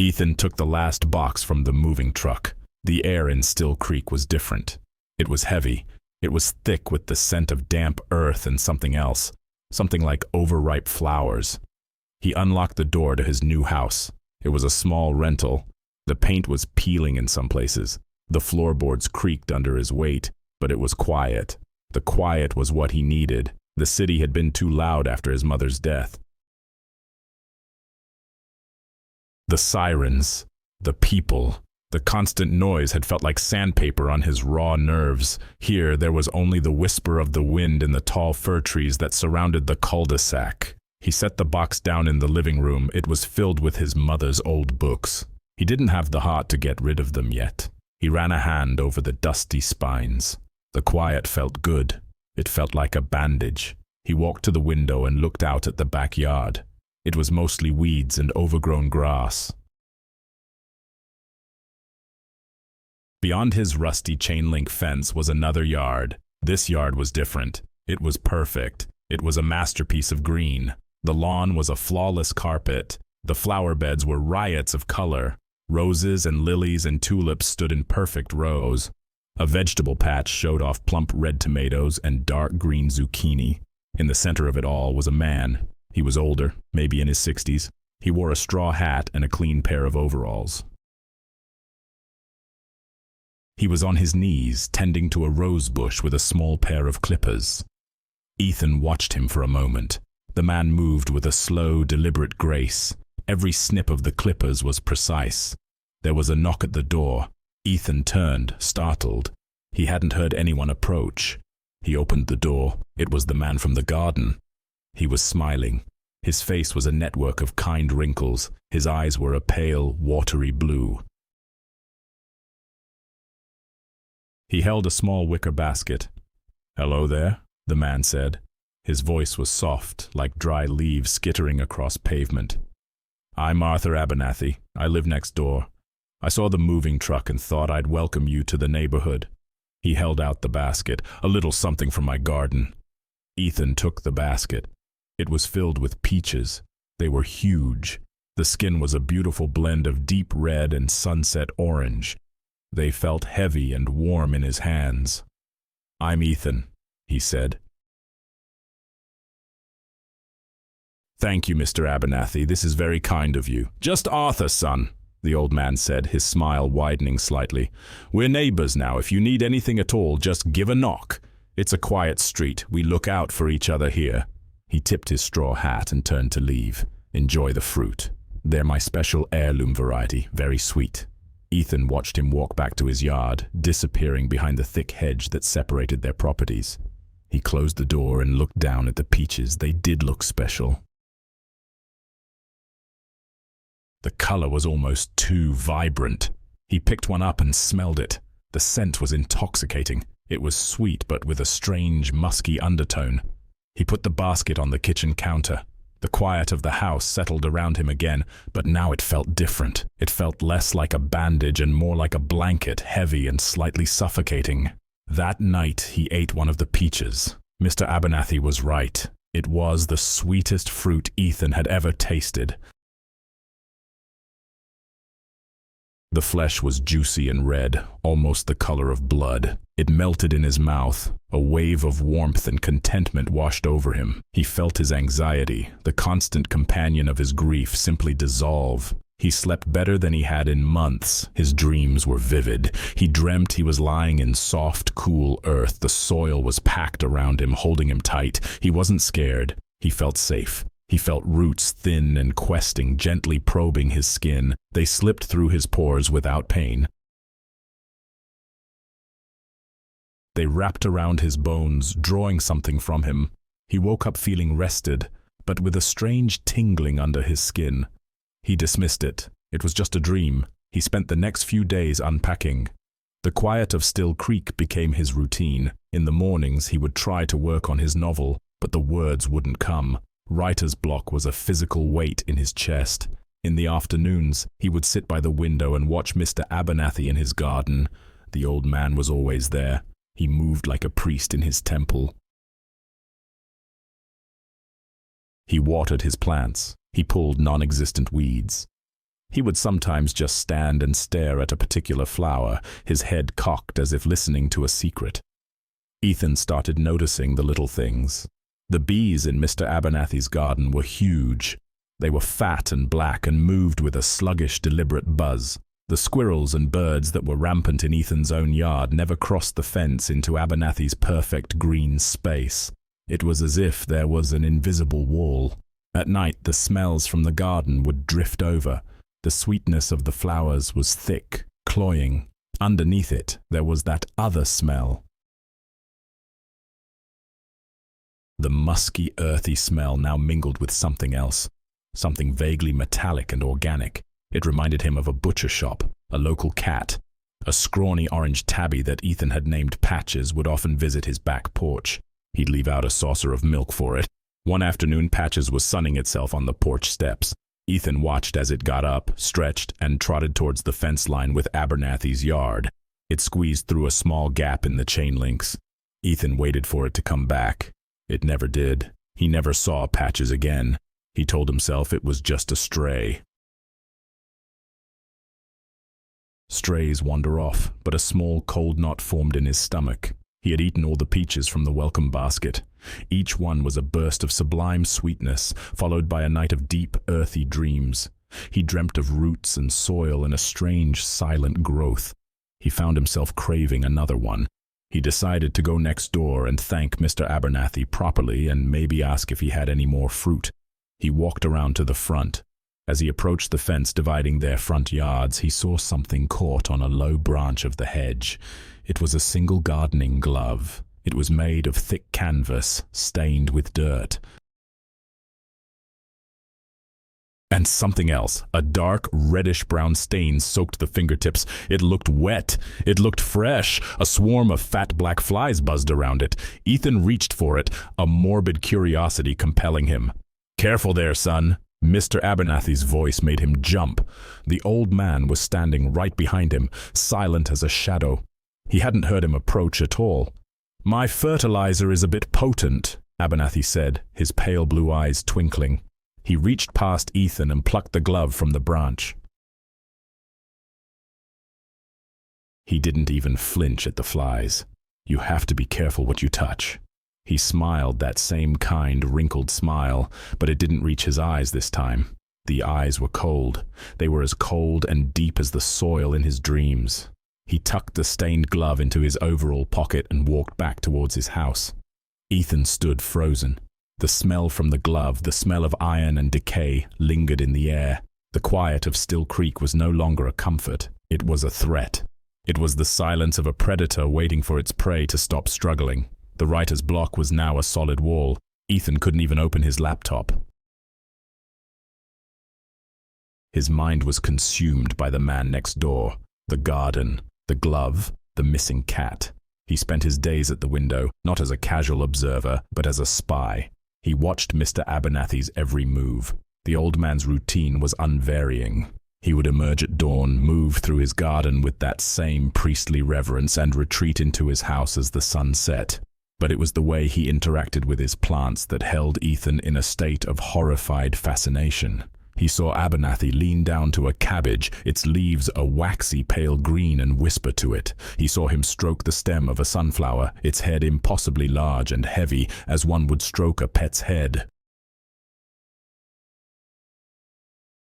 Ethan took the last box from the moving truck. The air in Still Creek was different. It was heavy. It was thick with the scent of damp earth and something else, something like overripe flowers. He unlocked the door to his new house. It was a small rental. The paint was peeling in some places. The floorboards creaked under his weight, but it was quiet. The quiet was what he needed. The city had been too loud after his mother's death. The sirens, the people, the constant noise had felt like sandpaper on his raw nerves. Here, there was only the whisper of the wind in the tall fir trees that surrounded the cul-de-sac. He set the box down in the living room. It was filled with his mother's old books. He didn't have the heart to get rid of them yet. He ran a hand over the dusty spines. The quiet felt good. It felt like a bandage. He walked to the window and looked out at the backyard. It was mostly weeds and overgrown grass. Beyond his rusty chain-link fence was another yard. This yard was different. It was perfect. It was a masterpiece of green. The lawn was a flawless carpet. The flower beds were riots of color. Roses and lilies and tulips stood in perfect rows. A vegetable patch showed off plump red tomatoes and dark green zucchini. In the center of it all was a man. He was older, maybe in his 60s. He wore a straw hat and a clean pair of overalls. He was on his knees, tending to a rose bush with a small pair of clippers. Ethan watched him for a moment. The man moved with a slow, deliberate grace. Every snip of the clippers was precise. There was a knock at the door. Ethan turned, startled. He hadn't heard anyone approach. He opened the door. It was the man from the garden. He was smiling. His face was a network of kind wrinkles. His eyes were a pale, watery blue. He held a small wicker basket. "Hello there," the man said. His voice was soft, like dry leaves skittering across pavement. "I'm Arthur Abernathy. I live next door. I saw the moving truck and thought I'd welcome you to the neighborhood." He held out the basket, "A little something from my garden." Ethan took the basket. It was filled with peaches. They were huge. The skin was a beautiful blend of deep red and sunset orange. They felt heavy and warm in his hands. "I'm Ethan," he said. "Thank you, Mr. Abernathy. This is very kind of you." "Just Arthur, son," the old man said, his smile widening slightly. "We're neighbors now. If you need anything at all, just give a knock. It's a quiet street. We look out for each other here." He tipped his straw hat and turned to leave. "Enjoy the fruit. They're my special heirloom variety, very sweet." Ethan watched him walk back to his yard, disappearing behind the thick hedge that separated their properties. He closed the door and looked down at the peaches. They did look special. The color was almost too vibrant. He picked one up and smelled it. The scent was intoxicating. It was sweet, but with a strange, musky undertone. He put the basket on the kitchen counter. The quiet of the house settled around him again, but now it felt different. It felt less like a bandage and more like a blanket, heavy and slightly suffocating. That night, he ate one of the peaches. Mr. Abernathy was right. It was the sweetest fruit Ethan had ever tasted. The flesh was juicy and red, almost the color of blood. It melted in his mouth. A wave of warmth and contentment washed over him. He felt his anxiety, the constant companion of his grief, simply dissolve. He slept better than he had in months. His dreams were vivid. He dreamt he was lying in soft, cool earth. The soil was packed around him, holding him tight. He wasn't scared. He felt safe. He felt roots thin and questing, gently probing his skin. They slipped through his pores without pain. They wrapped around his bones, drawing something from him. He woke up feeling rested, but with a strange tingling under his skin. He dismissed it. It was just a dream. He spent the next few days unpacking. The quiet of Still Creek became his routine. In the mornings, he would try to work on his novel, but the words wouldn't come. Writer's block was a physical weight in his chest. In the afternoons, he would sit by the window and watch Mr. Abernathy in his garden. The old man was always there. He moved like a priest in his temple. He watered his plants. He pulled non-existent weeds. He would sometimes just stand and stare at a particular flower, his head cocked as if listening to a secret. Ethan started noticing the little things. The bees in Mr. Abernathy's garden were huge. They were fat and black and moved with a sluggish, deliberate buzz. The squirrels and birds that were rampant in Ethan's own yard never crossed the fence into Abernathy's perfect green space. It was as if there was an invisible wall. At night, the smells from the garden would drift over. The sweetness of the flowers was thick, cloying. Underneath it, there was that other smell. The musky, earthy smell now mingled with something else, something vaguely metallic and organic. It reminded him of a butcher shop, a local cat. A scrawny orange tabby that Ethan had named Patches would often visit his back porch. He'd leave out a saucer of milk for it. One afternoon, Patches was sunning itself on the porch steps. Ethan watched as it got up, stretched, and trotted towards the fence line with Abernathy's yard. It squeezed through a small gap in the chain links. Ethan waited for it to come back. It never did. He never saw Patches again. He told himself it was just a stray. Strays wander off, but a small cold knot formed in his stomach. He had eaten all the peaches from the welcome basket. Each one was a burst of sublime sweetness, followed by a night of deep, earthy dreams. He dreamt of roots and soil and a strange, silent growth. He found himself craving another one. He decided to go next door and thank Mr. Abernathy properly and maybe ask if he had any more fruit. He walked around to the front. As he approached the fence dividing their front yards, he saw something caught on a low branch of the hedge. It was a single gardening glove. It was made of thick canvas, stained with dirt. And something else. A dark, reddish-brown stain soaked the fingertips. It looked wet. It looked fresh. A swarm of fat black flies buzzed around it. Ethan reached for it, a morbid curiosity compelling him. "Careful there, son." Mr. Abernathy's voice made him jump. The old man was standing right behind him, silent as a shadow. He hadn't heard him approach at all. "My fertilizer is a bit potent," Abernathy said, his pale blue eyes twinkling. He reached past Ethan and plucked the glove from the branch. He didn't even flinch at the flies. "You have to be careful what you touch." He smiled that same kind, wrinkled smile, but it didn't reach his eyes this time. The eyes were cold. They were as cold and deep as the soil in his dreams. He tucked the stained glove into his overall pocket and walked back towards his house. Ethan stood frozen. The smell from the glove, the smell of iron and decay, lingered in the air. The quiet of Still Creek was no longer a comfort. It was a threat. It was the silence of a predator waiting for its prey to stop struggling. The writer's block was now a solid wall. Ethan couldn't even open his laptop. His mind was consumed by the man next door, the garden, the glove, the missing cat. He spent his days at the window, not as a casual observer, but as a spy. He watched Mr. Abernathy's every move. The old man's routine was unvarying. He would emerge at dawn, move through his garden with that same priestly reverence, and retreat into his house as the sun set. But it was the way he interacted with his plants that held Ethan in a state of horrified fascination. He saw Abernathy lean down to a cabbage, its leaves a waxy pale green, and whisper to it. He saw him stroke the stem of a sunflower, its head impossibly large and heavy, as one would stroke a pet's head.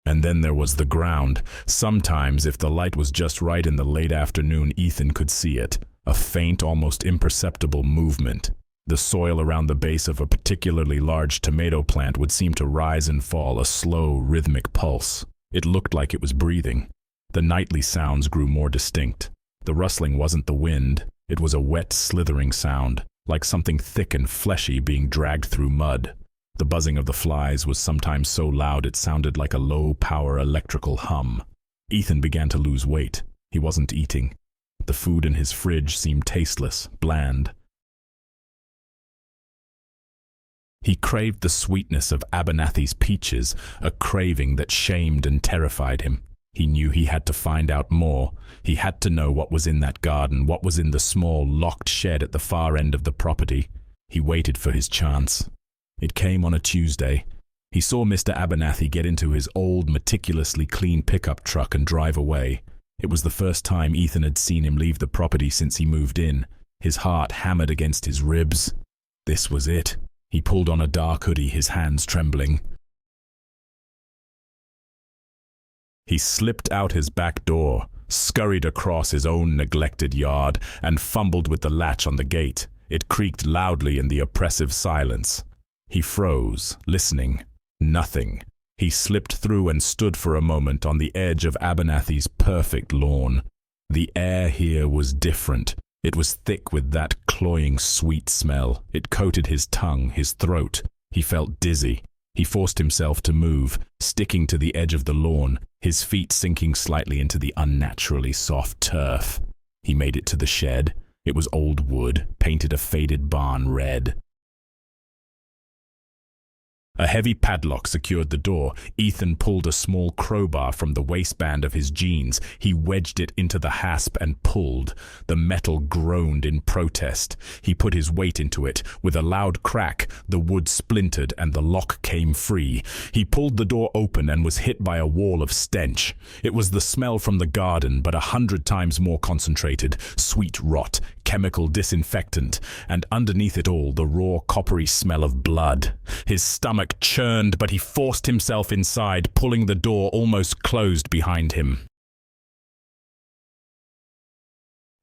And then there was the ground. Sometimes, if the light was just right in the late afternoon, Ethan could see it. A faint, almost imperceptible movement. The soil around the base of a particularly large tomato plant would seem to rise and fall, a slow, rhythmic pulse. It looked like it was breathing. The nightly sounds grew more distinct. The rustling wasn't the wind. It was a wet, slithering sound, like something thick and fleshy being dragged through mud. The buzzing of the flies was sometimes so loud it sounded like a low-power electrical hum. Ethan began to lose weight. He wasn't eating. The food in his fridge seemed tasteless, bland. He craved the sweetness of Abernathy's peaches, a craving that shamed and terrified him. He knew he had to find out more. He had to know what was in that garden, what was in the small, locked shed at the far end of the property. He waited for his chance. It came on a Tuesday. He saw Mr. Abernathy get into his old, meticulously clean pickup truck and drive away. It was the first time Ethan had seen him leave the property since he moved in. His heart hammered against his ribs. This was it. He pulled on a dark hoodie, his hands trembling. He slipped out his back door, scurried across his own neglected yard, and fumbled with the latch on the gate. It creaked loudly in the oppressive silence. He froze, listening. Nothing. He slipped through and stood for a moment on the edge of Abernathy's perfect lawn. The air here was different. It was thick with that cloying sweet smell. It coated his tongue, his throat. He felt dizzy. He forced himself to move, sticking to the edge of the lawn, his feet sinking slightly into the unnaturally soft turf. He made it to the shed. It was old wood, painted a faded barn red. A heavy padlock secured the door. Ethan pulled a small crowbar from the waistband of his jeans. He wedged it into the hasp and pulled. The metal groaned in protest. He put his weight into it. With a loud crack, the wood splintered and the lock came free. He pulled the door open and was hit by a wall of stench. It was the smell from the garden, but 100 times more concentrated. Sweet rot, chemical disinfectant, and underneath it all, the raw, coppery smell of blood. His stomach churned, but he forced himself inside, pulling the door almost closed behind him.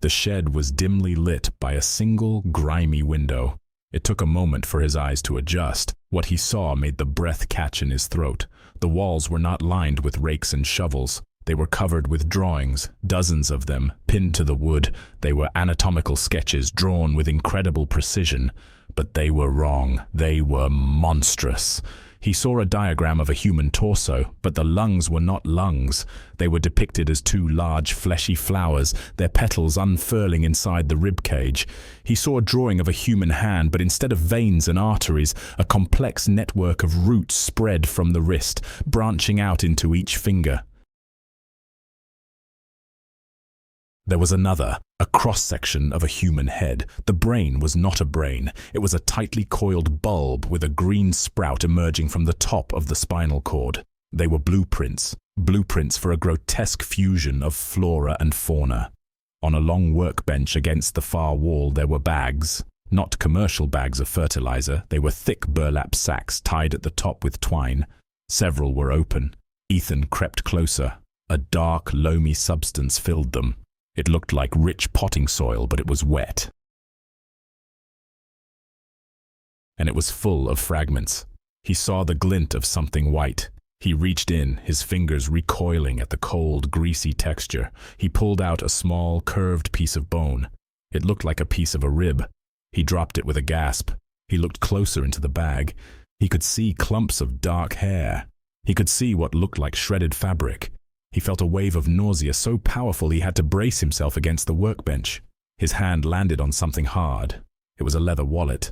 The shed was dimly lit by a single, grimy window. It took a moment for his eyes to adjust. What he saw made the breath catch in his throat. The walls were not lined with rakes and shovels. They were covered with drawings, dozens of them, pinned to the wood. They were anatomical sketches drawn with incredible precision. But they were wrong. They were monstrous. He saw a diagram of a human torso, but the lungs were not lungs. They were depicted as two large fleshy flowers, their petals unfurling inside the rib cage. He saw a drawing of a human hand, but instead of veins and arteries, a complex network of roots spread from the wrist, branching out into each finger. There was another, a cross-section of a human head. The brain was not a brain. It was a tightly coiled bulb with a green sprout emerging from the top of the spinal cord. They were blueprints for a grotesque fusion of flora and fauna. On a long workbench against the far wall there were bags. Not commercial bags of fertilizer. They were thick burlap sacks tied at the top with twine. Several were open. Ethan crept closer. A dark, loamy substance filled them. It looked like rich potting soil, but it was wet. And it was full of fragments. He saw the glint of something white. He reached in, his fingers recoiling at the cold, greasy texture. He pulled out a small, curved piece of bone. It looked like a piece of a rib. He dropped it with a gasp. He looked closer into the bag. He could see clumps of dark hair. He could see what looked like shredded fabric. He felt a wave of nausea so powerful he had to brace himself against the workbench. His hand landed on something hard. It was a leather wallet.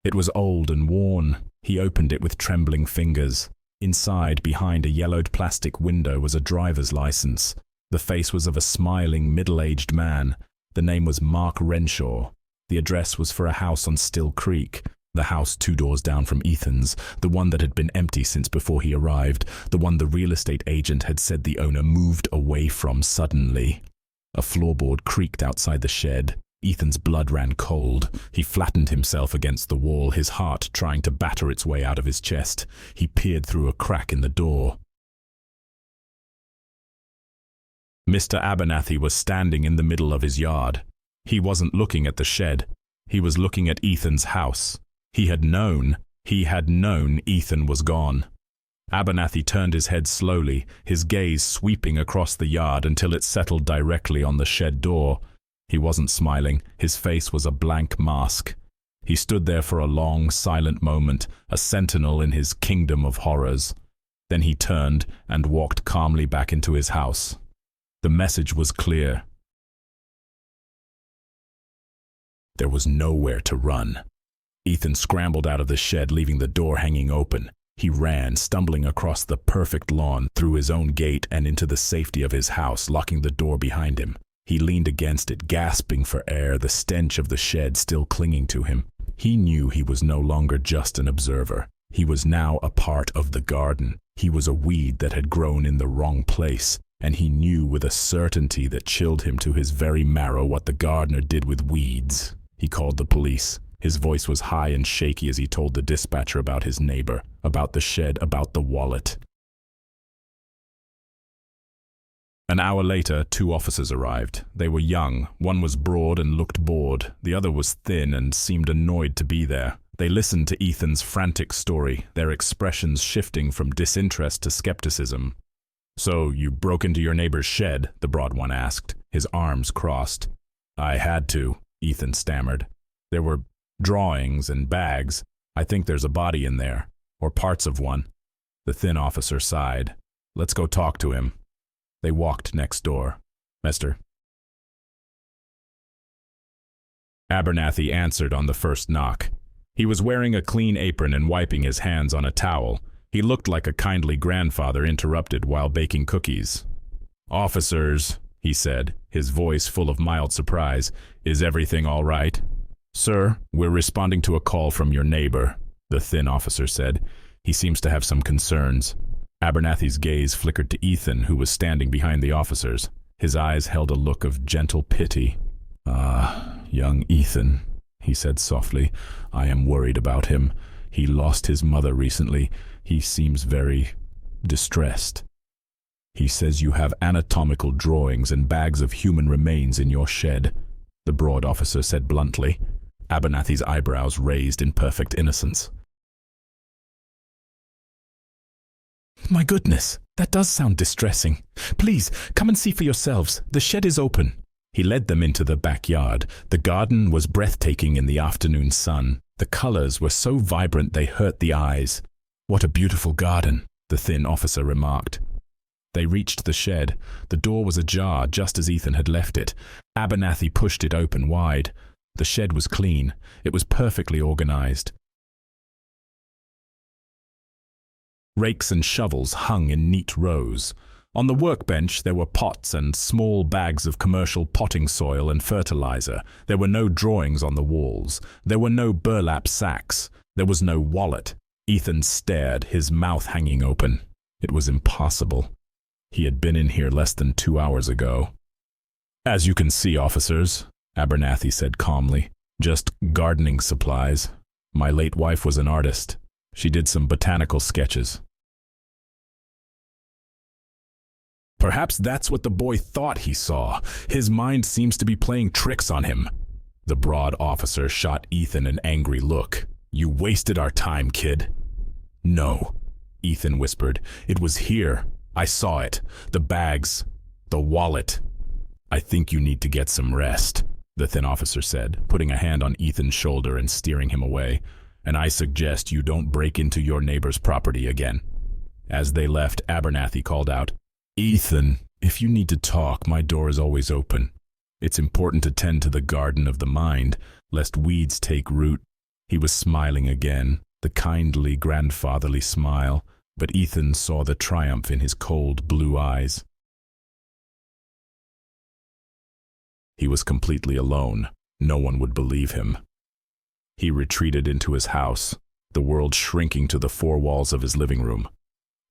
It was old and worn. He opened it with trembling fingers. Inside, behind a yellowed plastic window, was a driver's license. The face was of a smiling, middle-aged man. The name was Mark Renshaw. The address was for a house on Still Creek. The house 2 doors down from Ethan's, the one that had been empty since before he arrived, the one the real estate agent had said the owner moved away from suddenly. A floorboard creaked outside the shed. Ethan's blood ran cold. He flattened himself against the wall, his heart trying to batter its way out of his chest. He peered through a crack in the door. Mr. Abernathy was standing in the middle of his yard. He wasn't looking at the shed. He was looking at Ethan's house. He had known Ethan was gone. Abernathy turned his head slowly, his gaze sweeping across the yard until it settled directly on the shed door. He wasn't smiling. His face was a blank mask. He stood there for a long, silent moment, a sentinel in his kingdom of horrors. Then he turned and walked calmly back into his house. The message was clear. There was nowhere to run. Ethan scrambled out of the shed, leaving the door hanging open. He ran, stumbling across the perfect lawn, through his own gate and into the safety of his house, locking the door behind him. He leaned against it, gasping for air, the stench of the shed still clinging to him. He knew he was no longer just an observer. He was now a part of the garden. He was a weed that had grown in the wrong place, and he knew with a certainty that chilled him to his very marrow what the gardener did with weeds. He called the police. His voice was high and shaky as he told the dispatcher about his neighbor, about the shed, about the wallet. An hour later, 2 officers arrived. They were young. One was broad and looked bored. The other was thin and seemed annoyed to be there. They listened to Ethan's frantic story, their expressions shifting from disinterest to skepticism. "So, you broke into your neighbor's shed?" the broad one asked, his arms crossed. "I had to," Ethan stammered. "There were drawings and bags. I think there's a body in there, or parts of one." The thin officer sighed. "Let's go talk to him." They walked next door. "Mister?" Abernathy answered on the first knock. He was wearing a clean apron and wiping his hands on a towel. He looked like a kindly grandfather interrupted while baking cookies. "Officers," he said, his voice full of mild surprise, "is everything all right?" "Sir, we're responding to a call from your neighbor," the thin officer said. "He seems to have some concerns." Abernathy's gaze flickered to Ethan, who was standing behind the officers. His eyes held a look of gentle pity. "Ah, young Ethan," he said softly. "I am worried about him. He lost his mother recently. He seems very distressed. He says you have anatomical drawings and bags of human remains in your shed," the broad officer said bluntly. Abernathy's eyebrows raised in perfect innocence. "My goodness, that does sound distressing. Please, come and see for yourselves. The shed is open." He led them into the backyard. The garden was breathtaking in the afternoon sun. The colors were so vibrant they hurt the eyes. "What a beautiful garden," the thin officer remarked. They reached the shed. The door was ajar just as Ethan had left it. Abernathy pushed it open wide. The shed was clean. It was perfectly organized. Rakes and shovels hung in neat rows. On the workbench there were pots and small bags of commercial potting soil and fertilizer. There were no drawings on the walls. There were no burlap sacks. There was no wallet. Ethan stared, his mouth hanging open. It was impossible. He had been in here less than 2 hours ago. "As you can see, officers," Abernathy said calmly, "just gardening supplies. My late wife was an artist. She did some botanical sketches." "Perhaps that's what the boy thought he saw. His mind seems to be playing tricks on him." The broad officer shot Ethan an angry look. "You wasted our time, kid." "No," Ethan whispered. "It was here. I saw it. The bags. The wallet." "I think you need to get some rest," the thin officer said, putting a hand on Ethan's shoulder and steering him away. "And I suggest you don't break into your neighbor's property again." As they left, Abernathy called out, "Ethan, if you need to talk, my door is always open. It's important to tend to the garden of the mind, lest weeds take root." He was smiling again, the kindly, grandfatherly smile, but Ethan saw the triumph in his cold blue eyes. He was completely alone. No one would believe him. He retreated into his house, the world shrinking to the 4 walls of his living room.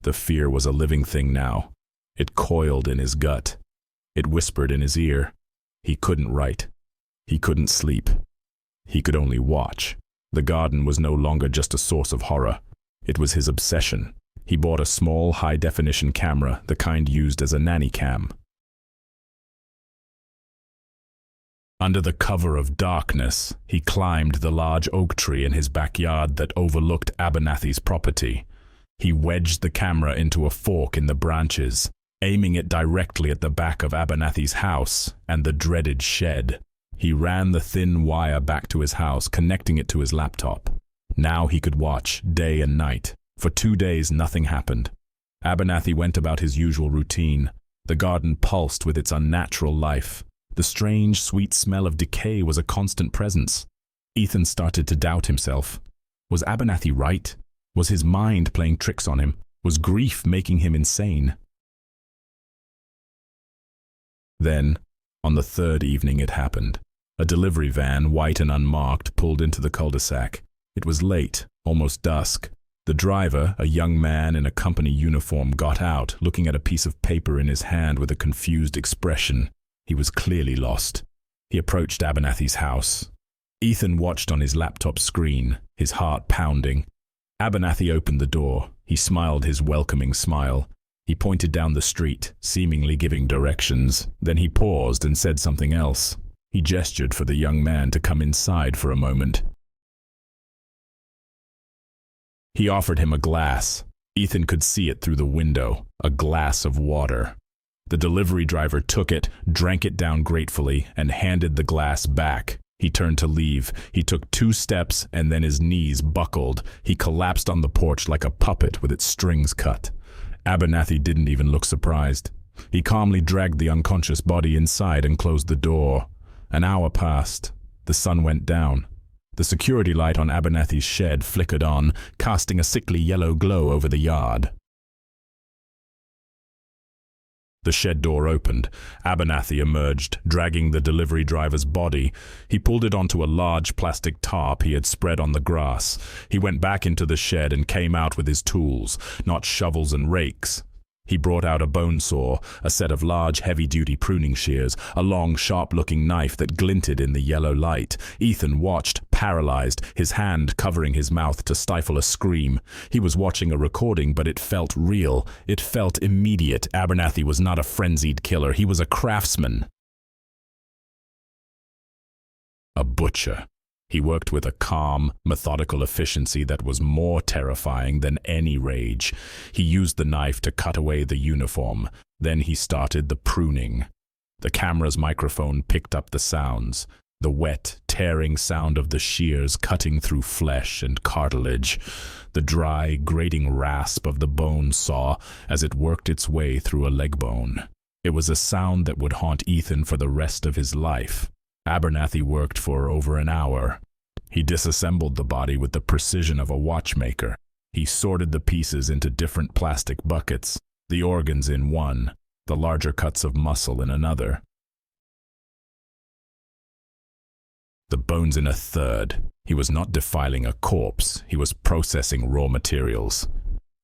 The fear was a living thing now. It coiled in his gut. It whispered in his ear. He couldn't write. He couldn't sleep. He could only watch. The garden was no longer just a source of horror. It was his obsession. He bought a small, high-definition camera, the kind used as a nanny cam. Under the cover of darkness, he climbed the large oak tree in his backyard that overlooked Abernathy's property. He wedged the camera into a fork in the branches, aiming it directly at the back of Abernathy's house and the dreaded shed. He ran the thin wire back to his house, connecting it to his laptop. Now he could watch day and night. For 2 days, nothing happened. Abernathy went about his usual routine. The garden pulsed with its unnatural life. The strange, sweet smell of decay was a constant presence. Ethan started to doubt himself. Was Abernathy right? Was his mind playing tricks on him? Was grief making him insane? Then, on the 3rd evening it happened. A delivery van, white and unmarked, pulled into the cul-de-sac. It was late, almost dusk. The driver, a young man in a company uniform, got out, looking at a piece of paper in his hand with a confused expression. He was clearly lost. He approached Abernathy's house. Ethan watched on his laptop screen, his heart pounding. Abernathy opened the door. He smiled his welcoming smile. He pointed down the street, seemingly giving directions. Then he paused and said something else. He gestured for the young man to come inside for a moment. He offered him a glass. Ethan could see it through the window, a glass of water. The delivery driver took it, drank it down gratefully, and handed the glass back. He turned to leave. He took 2 steps, and then his knees buckled. He collapsed on the porch like a puppet with its strings cut. Abernathy didn't even look surprised. He calmly dragged the unconscious body inside and closed the door. An hour passed. The sun went down. The security light on Abernathy's shed flickered on, casting a sickly yellow glow over the yard. The shed door opened. Abernathy emerged, dragging the delivery driver's body. He pulled it onto a large plastic tarp he had spread on the grass. He went back into the shed and came out with his tools, not shovels and rakes. He brought out a bone saw, a set of large, heavy-duty pruning shears, a long, sharp-looking knife that glinted in the yellow light. Ethan watched, paralyzed, his hand covering his mouth to stifle a scream. He was watching a recording, but it felt real. It felt immediate. Abernathy was not a frenzied killer. He was a craftsman. A butcher. He worked with a calm, methodical efficiency that was more terrifying than any rage. He used the knife to cut away the uniform. Then he started the pruning. The camera's microphone picked up the sounds, the wet, tearing sound of the shears cutting through flesh and cartilage, the dry, grating rasp of the bone saw as it worked its way through a leg bone. It was a sound that would haunt Ethan for the rest of his life. Abernathy worked for over an hour. He disassembled the body with the precision of a watchmaker. He sorted the pieces into different plastic buckets, the organs in one, the larger cuts of muscle in another, the bones in a third. He was not defiling a corpse, he was processing raw materials.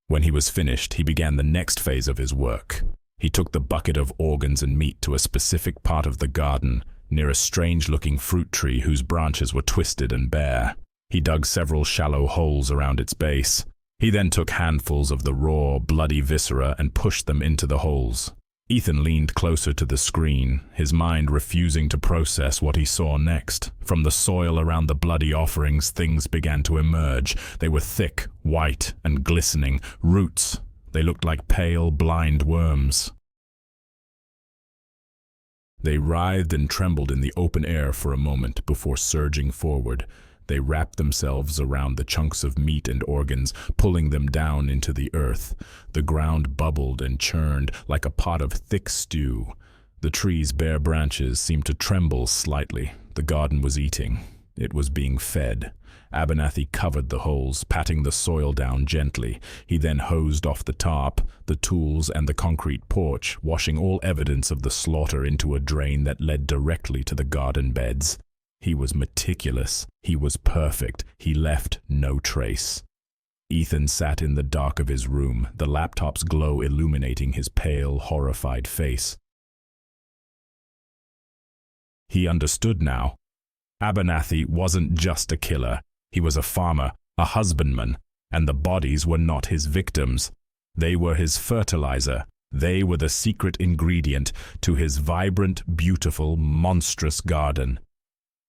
When he was finished, he began the next phase of his work. He took the bucket of organs and meat to a specific part of the garden, near a strange-looking fruit tree whose branches were twisted and bare. He dug several shallow holes around its base. He then took handfuls of the raw, bloody viscera and pushed them into the holes. Ethan leaned closer to the screen, his mind refusing to process what he saw next. From the soil around the bloody offerings, things began to emerge. They were thick, white, and glistening. Roots. They looked like pale, blind worms. They writhed and trembled in the open air for a moment before surging forward. They wrapped themselves around the chunks of meat and organs, pulling them down into the earth. The ground bubbled and churned like a pot of thick stew. The tree's bare branches seemed to tremble slightly. The garden was eating. It was being fed. Abernathy covered the holes, patting the soil down gently. He then hosed off the tarp, the tools, and the concrete porch, washing all evidence of the slaughter into a drain that led directly to the garden beds. He was meticulous. He was perfect. He left no trace. Ethan sat in the dark of his room, the laptop's glow illuminating his pale, horrified face. He understood now. Abernathy wasn't just a killer. He was a farmer, a husbandman, and the bodies were not his victims. They were his fertilizer. They were the secret ingredient to his vibrant, beautiful, monstrous garden.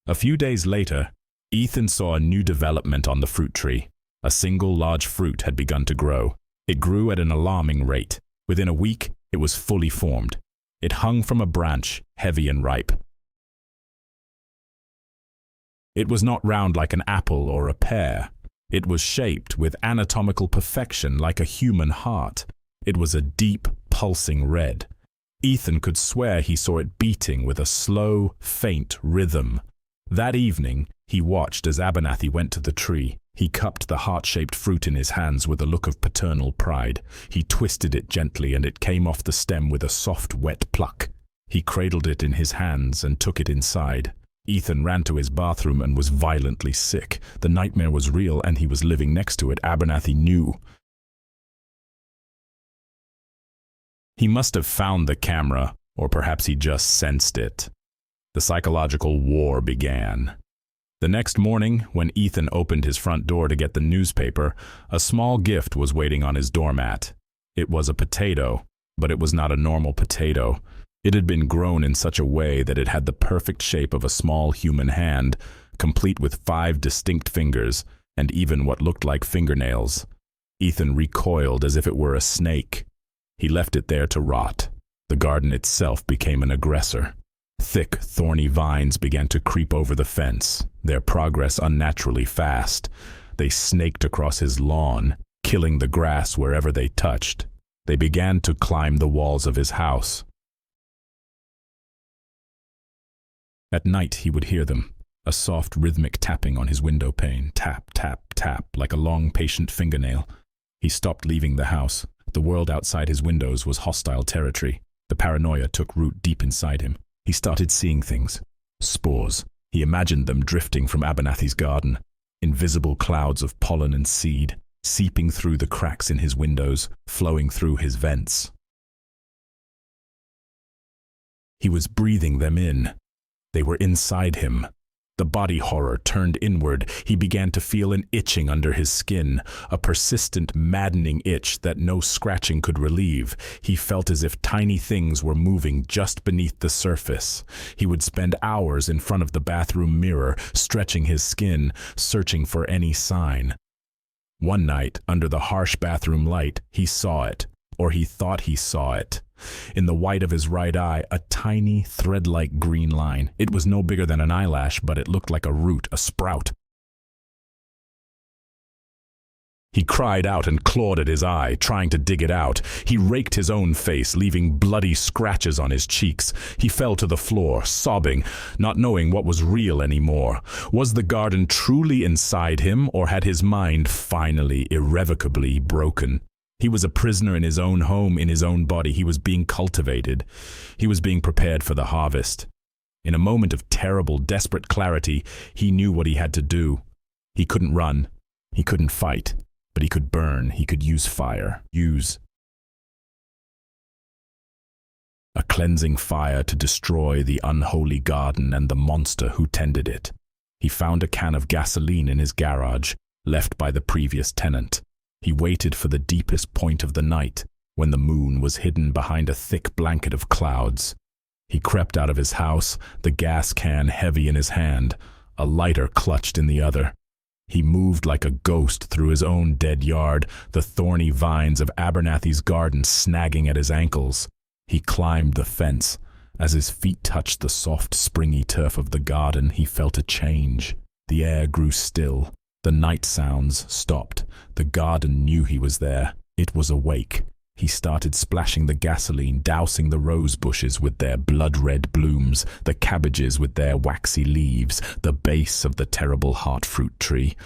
A few days later, Ethan saw a new development on the fruit tree. A single large fruit had begun to grow. It grew at an alarming rate. Within a week, it was fully formed. It hung from a branch, heavy and ripe. It was not round like an apple or a pear. It was shaped with anatomical perfection like a human heart. It was a deep, pulsing red. Ethan could swear he saw it beating with a slow, faint rhythm. That evening, he watched as Abernathy went to the tree. He cupped the heart-shaped fruit in his hands with a look of paternal pride. He twisted it gently and it came off the stem with a soft, wet pluck. He cradled it in his hands and took it inside. Ethan ran to his bathroom and was violently sick. The nightmare was real, and he was living next to it. Abernathy knew. He must have found the camera, or perhaps he just sensed it. The psychological war began. The next morning, when Ethan opened his front door to get the newspaper, a small gift was waiting on his doormat. It was a potato, but it was not a normal potato. It had been grown in such a way that it had the perfect shape of a small human hand, complete with 5 distinct fingers, and even what looked like fingernails. Ethan recoiled as if it were a snake. He left it there to rot. The garden itself became an aggressor. Thick, thorny vines began to creep over the fence, their progress unnaturally fast. They snaked across his lawn, killing the grass wherever they touched. They began to climb the walls of his house. At night he would hear them, a soft rhythmic tapping on his window pane, tap, tap, tap, like a long, patient fingernail. He stopped leaving the house. The world outside his windows was hostile territory. The paranoia took root deep inside him. He started seeing things. Spores. He imagined them drifting from Abernathy's garden. Invisible clouds of pollen and seed, seeping through the cracks in his windows, flowing through his vents. He was breathing them in. They were inside him. The body horror turned inward. He began to feel an itching under his skin, a persistent, maddening itch that no scratching could relieve. He felt as if tiny things were moving just beneath the surface. He would spend hours in front of the bathroom mirror, stretching his skin, searching for any sign. One night, under the harsh bathroom light, he saw it, or he thought he saw it. In the white of his right eye, a tiny, thread-like green line. It was no bigger than an eyelash, but it looked like a root, a sprout. He cried out and clawed at his eye, trying to dig it out. He raked his own face, leaving bloody scratches on his cheeks. He fell to the floor, sobbing, not knowing what was real anymore. Was the garden truly inside him, or had his mind finally, irrevocably broken? He was a prisoner in his own home, in his own body. He was being cultivated. He was being prepared for the harvest. In a moment of terrible, desperate clarity, he knew what he had to do. He couldn't run. He couldn't fight. But he could burn. He could use fire. Use a cleansing fire to destroy the unholy garden and the monster who tended it. He found a can of gasoline in his garage, left by the previous tenant. He waited for the deepest point of the night, when the moon was hidden behind a thick blanket of clouds. He crept out of his house, the gas can heavy in his hand, a lighter clutched in the other. He moved like a ghost through his own dead yard, the thorny vines of Abernathy's garden snagging at his ankles. He climbed the fence. As his feet touched the soft, springy turf of the garden, he felt a change. The air grew still. The night sounds stopped. The garden knew he was there. It was awake. He started splashing the gasoline, dousing the rose bushes with their blood-red blooms, the cabbages with their waxy leaves, the base of the terrible heartfruit tree.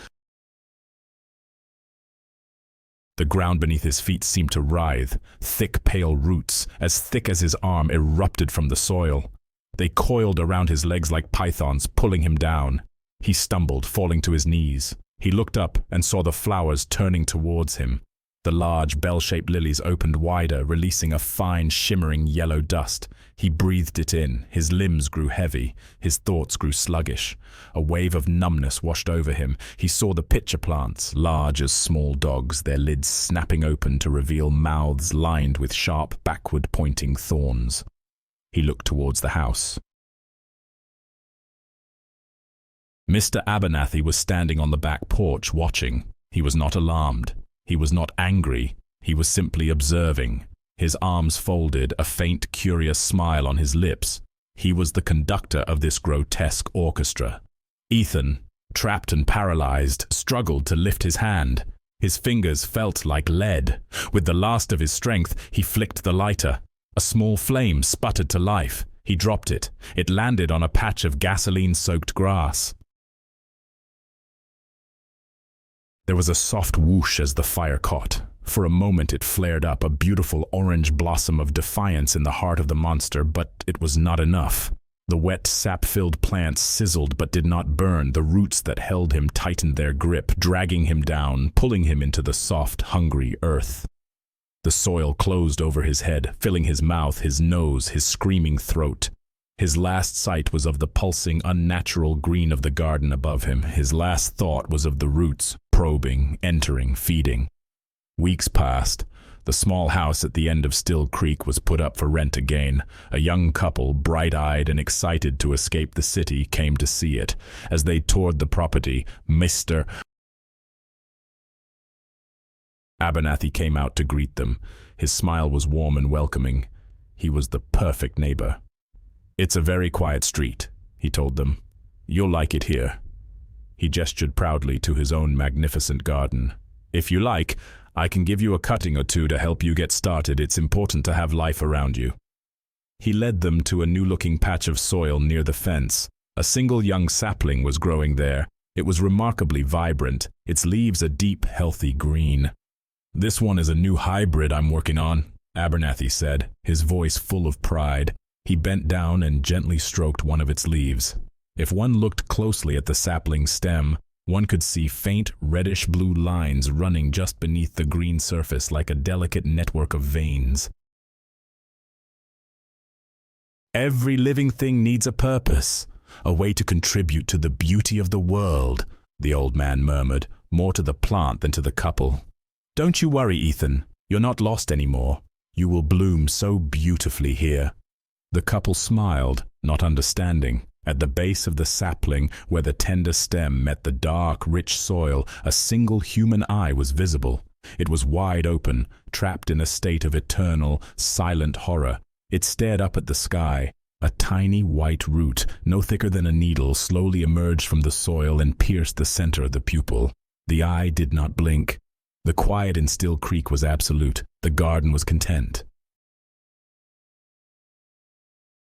The ground beneath his feet seemed to writhe. Thick, pale roots, as thick as his arm, erupted from the soil. They coiled around his legs like pythons, pulling him down. He stumbled, falling to his knees. He looked up and saw the flowers turning towards him. The large, bell-shaped lilies opened wider, releasing a fine, shimmering yellow dust. He breathed it in. His limbs grew heavy. His thoughts grew sluggish. A wave of numbness washed over him. He saw the pitcher plants, large as small dogs, their lids snapping open to reveal mouths lined with sharp, backward-pointing thorns. He looked towards the house. Mr. Abernathy was standing on the back porch, watching. He was not alarmed. He was not angry. He was simply observing. His arms folded, a faint, curious smile on his lips. He was the conductor of this grotesque orchestra. Ethan, trapped and paralyzed, struggled to lift his hand. His fingers felt like lead. With the last of his strength, he flicked the lighter. A small flame sputtered to life. He dropped it. It landed on a patch of gasoline-soaked grass. There was a soft whoosh as the fire caught. For a moment it flared up, a beautiful orange blossom of defiance in the heart of the monster, but it was not enough. The wet, sap-filled plants sizzled but did not burn. The roots that held him tightened their grip, dragging him down, pulling him into the soft, hungry earth. The soil closed over his head, filling his mouth, his nose, his screaming throat. His last sight was of the pulsing, unnatural green of the garden above him. His last thought was of the roots, probing, entering, feeding. Weeks passed. The small house at the end of Still Creek was put up for rent again. A young couple, bright-eyed and excited to escape the city, came to see it. As they toured the property, Mr. Abernathy came out to greet them. His smile was warm and welcoming. He was the perfect neighbor. "It's a very quiet street," he told them. "You'll like it here." He gestured proudly to his own magnificent garden. "If you like, I can give you a cutting or two to help you get started. It's important to have life around you." He led them to a new-looking patch of soil near the fence. A single young sapling was growing there. It was remarkably vibrant, its leaves a deep, healthy green. "This one is a new hybrid I'm working on," Abernathy said, his voice full of pride. He bent down and gently stroked one of its leaves. If one looked closely at the sapling stem, one could see faint reddish-blue lines running just beneath the green surface like a delicate network of veins. "Every living thing needs a purpose, a way to contribute to the beauty of the world," the old man murmured, more to the plant than to the couple. "Don't you worry, Ethan. You're not lost anymore. You will bloom so beautifully here." The couple smiled, not understanding. At the base of the sapling, where the tender stem met the dark, rich soil, a single human eye was visible. It was wide open, trapped in a state of eternal, silent horror. It stared up at the sky. A tiny white root, no thicker than a needle, slowly emerged from the soil and pierced the center of the pupil. The eye did not blink. The quiet in Still Creek was absolute. The garden was content.